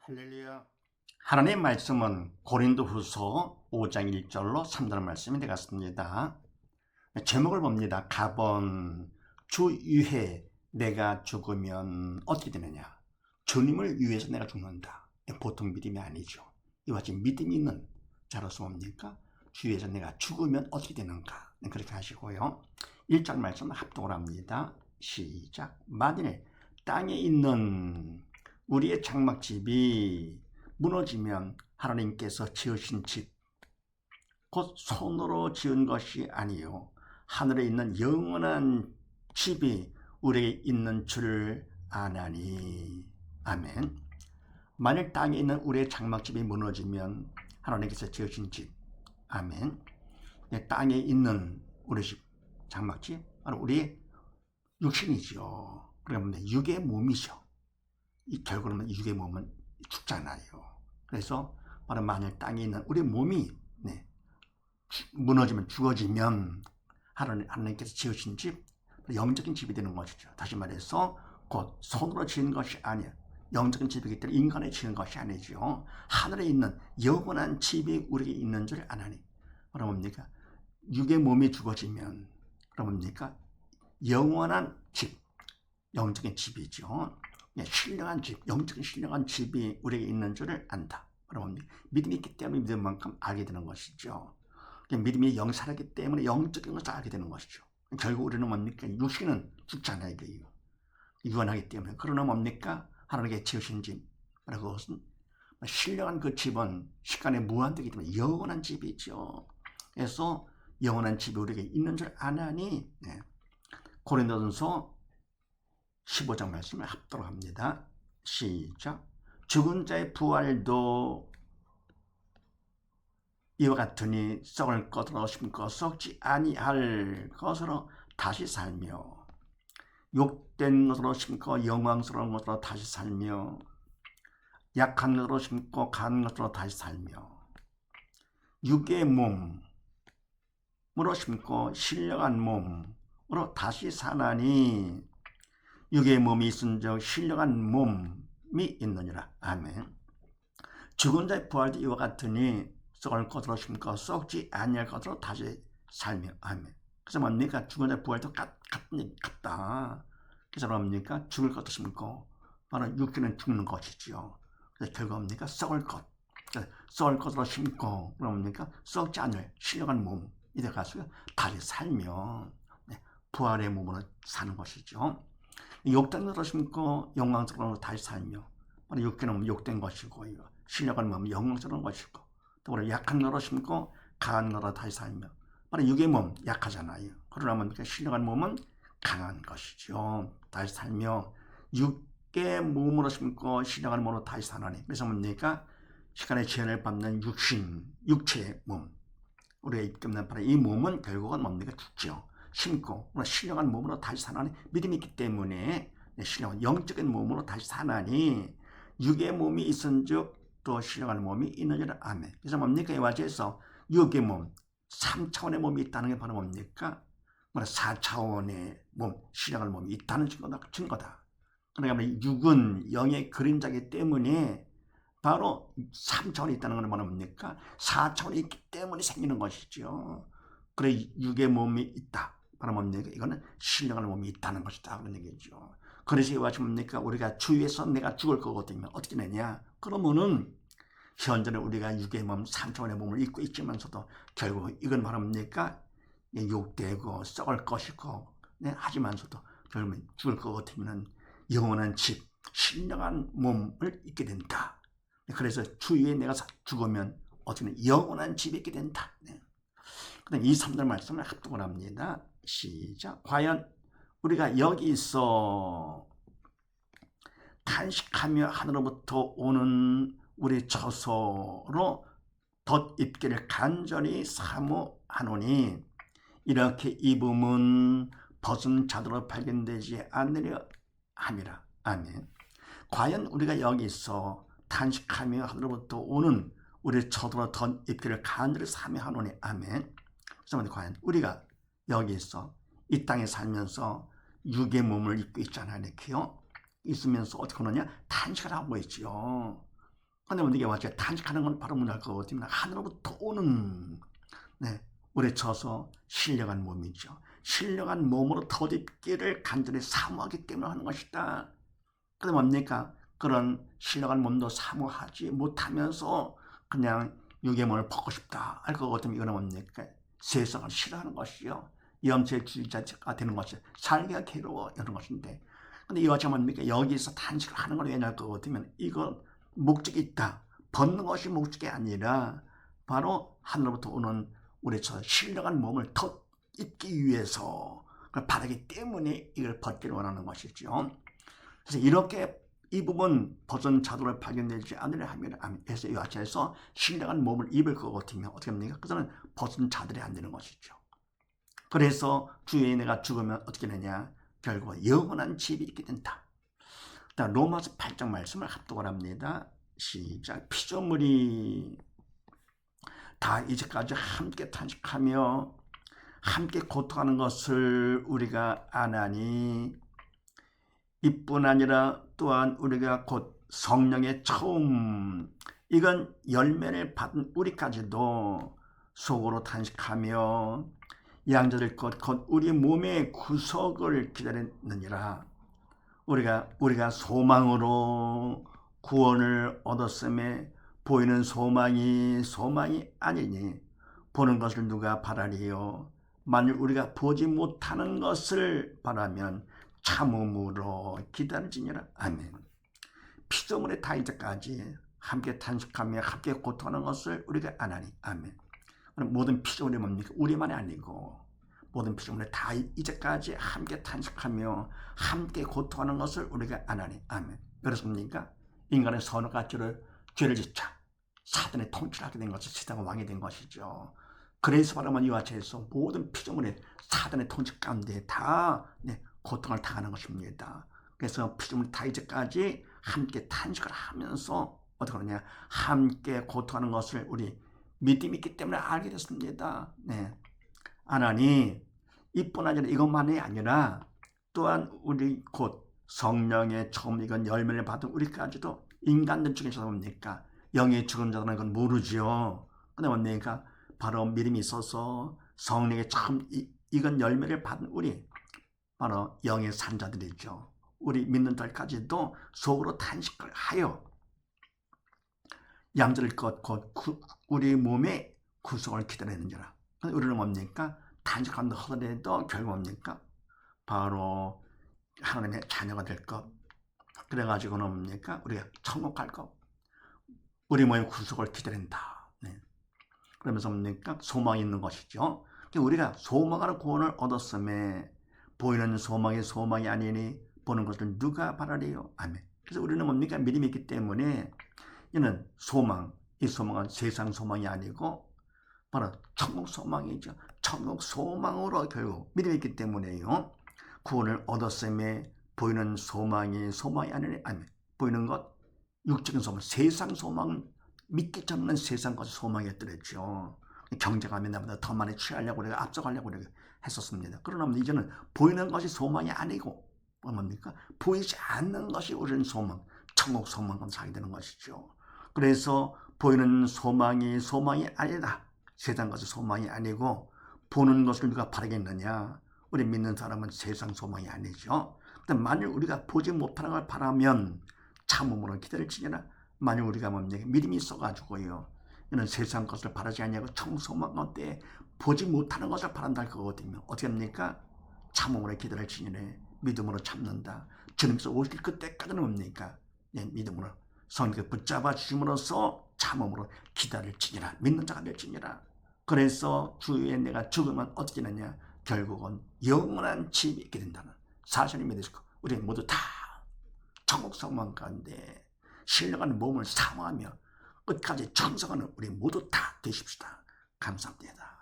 할렐루야. 하나님의 말씀은 고린도후서 5장 1절로 3절 말씀이 되겠습니다. 제목을 봅니다. 가번 주위해 내가 죽으면 어떻게 되느냐. 주님을 위해서 내가 죽는다. 보통 믿음이 아니죠. 이와 같이 믿음이 있는 자로서 뭡니까? 주 위해서 내가 죽으면 어떻게 되는가. 그렇게 하시고요. 1절 말씀을 합독을 합니다. 시작. 만일 땅에 있는 우리의 장막집이 무너지면 하나님께서 지으신 집, 곧 손으로 지은 것이 아니요 하늘에 있는 영원한 집이 우리에게 있는 줄 아나니. 아멘. 만일 땅에 있는 우리의 장막집이 무너지면 하나님께서 지으신 집. 아멘. 땅에 있는 우리 집, 장막집, 바로 우리의 육신이죠. 그러면 육의 몸이죠. 결국은 육의 몸은 죽잖아요. 그래서 바로 만일 땅에 있는 우리 몸이 무너지면 죽어지면 하나님께서 지으신 집, 영적인 집이 되는 것이죠. 다시 말해서 곧 손으로 지은 것이 아니에요. 영적인 집이기 때문에 인간이 지은 것이 아니죠. 하늘에 있는 영원한 집이 우리에게 있는 줄 아나니. 그럼 뭡니까? 육의 몸이 죽어지면 그럼 뭡니까? 영원한 집, 영적인 집이죠. 신령한 집, 영적인 신령한 집이 우리에게 있는 줄을 안다. 그러면 믿음이 있기 때문에 믿을 만큼 알게 되는 것이죠. 믿음이 영살하기 때문에 영적인 것을 알게 되는 것이죠. 결국 우리는 뭡니까? 육신은 죽잖아요. 유한하기 때문에. 그러나 뭡니까? 하나님께 지으신 집. 그것은 신령한 그 집은 시간에 무한되기 때문에 영원한 집이죠. 그래서 영원한 집이 우리에게 있는 줄 아나니. 고린도전서 15장 말씀을 합도록 합니다. 시작. 죽은 자의 부활도 이와 같으니 썩을 것으로 심고 썩지 아니할 것으로 다시 살며 욕된 것으로 심고 영광스러운 것으로 다시 살며 약한 것으로 심고 강한 것으로 다시 살며 육의 몸으로 심고 신령한 몸으로 다시 사나니 육의 몸이 있은즉 신령한 몸이 있느니라. 아멘. 죽은 자의 부활도 이와 같으니 썩을 것으로 심고 썩지 아니할 것으로 다시 살며. 아멘. 그래서 뭡니까? 죽은 자의 부활도 같다. 그래서 뭡니까? 죽을 것도 심고 바로 육신은 죽는 것이죠. 그래서 결국 뭡니까? 썩을 것. 썩을 것으로 심고 뭡니까? 썩지 않을 신령한 몸이 되어가지고 다시 살며 부활의 몸으로 사는 것이죠. 욕된 것으로 심고 영광스러운 것으로 다시 살며 바로 육신은 욕된 것이고 신령한 몸은 영광스러운 것이고 또 약한 것으로 심고 강한 것으로 다시 살며 바로 육의 몸 약하잖아요. 그러나 뭡니까? 신령한 몸은 강한 것이죠. 다시 살며 육의 몸으로 심고 신령한 몸으로 다시 사나니. 그래서 뭡니까? 시간의 제한을 받는 육체의 몸, 우리가 입게 되는 바로 이 몸은 결국은 뭡니까? 죽죠. 심고 신령한 몸으로 다시 사나니. 믿음이 있기 때문에 신령한 영적인 몸으로 다시 사나니 육의 몸이 있은즉 또 신령한 몸이 있느니라. 아멘. 그래서 뭡니까? 이와 같이서 육의 몸, 3차원의 몸이 있다는 게 바로 뭡니까? 4차원의 몸, 신령한 몸이 있다는 증거다. 그러니까 육은 영의 그림자이기 때문에 바로 3차원이 있다는 건 뭡니까? 4차원이 있기 때문에 생기는 것이죠. 그래 육의 몸이 있다. 바로 뭡니까? 이거는 신령한 몸이 있다는 것이다. 그런 얘기죠. 그래서 이와 같이 뭡니까? 우리가 주위에서 내가 죽을 거거든요. 어떻게 되냐? 그러면은 현재는 우리가 육의 몸, 3차원의 몸을 입고 있지만서도 결국 이건 바로 뭡니까? 욕되고 썩을 것이고 하지만서도 결국 죽을 것 같으면 영원한 집, 신령한 몸을 입게 된다. 그래서 주위에 내가 죽으면 어떻게 영원한 집이 있게 된다. 그다음 2, 3절 말씀을 합독을 합니다. 시작. 과연 우리가 여기 있어 탄식하며 하늘로부터 오는 우리 처소로 덧입기를 간절히 사모하노니 이렇게 입음은 벗은 자도로 발견되지 않으려 함이라. 아멘. 과연 우리가 여기 있어 탄식하며 하늘로부터 오는 우리 처소로 덧입기를 간절히 사모하노니. 아멘. 그래서 과연 우리가 여기 있어 이 땅에 살면서 육의 몸을 입고 있잖아요. 이렇게요. 있으면서 어떻게 하느냐? 탄식을 하고 있지요. 근데 우리가 와서 탄식하는 건 바로 뭐냐 그거거든요. 하늘로부터 오는 물에 쳐서 신령한 몸이죠. 신령한 몸으로 덧입기를 간절히 사모하기 때문에 하는 것이다. 그럼 뭡니까? 그런 신령한 몸도 사모하지 못하면서 그냥 육의 몸을 벗고 싶다 할 것 같으면 이거는 뭡니까? 세상을 싫어하는 것이요. 염세주의자가 되는 것이 살기가 괴로워 이런 것인데, 근데 이와 같이 뭡니까? 여기서 탄식을 하는 걸 왜냐 할 것 같으면 이거 목적이 있다. 벗는 것이 목적이 아니라 바로 하늘로부터 오는 우리 저 신령한 몸을 덧 입기 위해서 그걸 바라기 때문에 이걸 벗기를 원하는 것이죠. 그래서 이렇게 이 부분 벗은 자도를 발견되지 않으려 하면 그래서 이 같이 해서 신령한 몸을 입을 것 같으면 어떻게 합니까? 그것은 벗은 자들이 안 되는 것이죠. 그래서 주의 내가 죽으면 어떻게 되냐? 결국 영원한 집이 있게 된다. 로마서 8장 말씀을 합독을 합니다. 시작. 피조물이 다 이제까지 함께 탄식하며 함께 고통하는 것을 우리가 아나니 이뿐 아니라 또한 우리가 곧 성령의 처음 이건 열매를 받은 우리까지도 속으로 탄식하며 양자될 것 곧 우리 몸의 구속을 기다리느니라. 우리가 소망으로 구원을 얻었음에 보이는 소망이 아니니 보는 것을 누가 바라리요. 만일 우리가 보지 못하는 것을 바라면 참음으로 기다리지니라. 아멘. 피조물의 다이제까지 함께 탄식하며 함께 고통하는 것을 우리가 아나니. 아멘. 모든 피조물이 뭡니까? 우리만이 아니고 모든 피조물이 다 이제까지 함께 탄식하며 함께 고통하는 것을 우리가 아나니. 아멘. 그렇습니까? 인간의 선악과 죄를 짓자 사단의 통치를 하게 된 것이 세상의 왕이 된 것이죠. 그래서 바라만 이와 같이 해서 모든 피조물이 사단의 통치 가운데 다 고통을 당하는 것입니다. 그래서 피조물 다 이제까지 함께 탄식을 하면서 어떻게 하느냐? 함께 고통하는 것을 우리 믿음이 있기 때문에 알게 됐습니다. 하나님 이뿐 아니라 이것만이 아니라 또한 우리 곧 성령의 처음 익은 열매를 받은 우리까지도 인간들 중에서 뭡니까? 영의 죽은 자들은 그건 모르지요. 근데 뭡니까? 바로 믿음이 있어서 성령의 처음 익은 열매를 받은 우리 바로 영의 산자들이죠. 우리 믿는 자까지도 속으로 탄식을 하여 양자될 것 곧 우리 몸의 구속을 기다리는지라. 우리는 뭡니까? 탄식한다 하더라도 결국 뭡니까? 바로 하나님의 자녀가 될 것. 그래가지고는 뭡니까? 우리가 천국 갈 것. 우리 몸의 구속을 기다린다. 그러면서 뭡니까? 소망이 있는 것이죠. 우리가 소망하는 구원을 얻었음에 보이는 소망이 아니니 보는 것을 누가 바라리요? 아멘. 그래서 우리는 뭡니까? 믿음이 있기 때문에 이는 소망, 이 소망은 세상 소망이 아니고 바로 천국 소망이죠. 천국 소망으로 결국 믿음이 있기 때문에요. 구원을 얻었음에 보이는 소망이 아니니 아멘. 보이는 것, 육적인 소망, 세상 소망, 믿기 전에는 세상 것이 소망이었더랬죠. 경쟁하면 나보다 더 많이 취하려고 우리가 앞서가려고 우리가 했었습니다. 그러나 이제는 보이는 것이 소망이 아니고 뭡니까? 보이지 않는 것이 우리는 소망, 천국 소망과 살게 되는 것이죠. 그래서 보이는 소망이 아니다. 세상 것이 소망이 아니고 보는 것을 누가 바라겠느냐? 우리 믿는 사람은 세상 소망이 아니죠. 근데 만일 우리가 보지 못하는 걸 바라면 참음으로 기다릴지니라. 만일 우리가 뭡니까? 믿음이 있어가지고요. 이는 세상 것을 바라지 아니하고 청소망 가운데 보지 못하는 것을 바란다 할 거거든요. 어떻게 합니까? 참음으로 기다릴지니라. 믿음으로 참는다. 주님께서 오실 그때까지는 뭡니까? 믿음으로 성령께 붙잡아 주심으로써 참음으로 기다릴지니라. 믿는 자가 될지니라. 그래서 주에 내가 죽으면 어떻게 되느냐? 결국은 영원한 집이 있게 된다는 사실을 믿으시고 우리 모두 다 천국 소망 가운데 신령한 몸을 사모하며 끝까지 충성하는 우리 모두 다 되십시다. 감사합니다.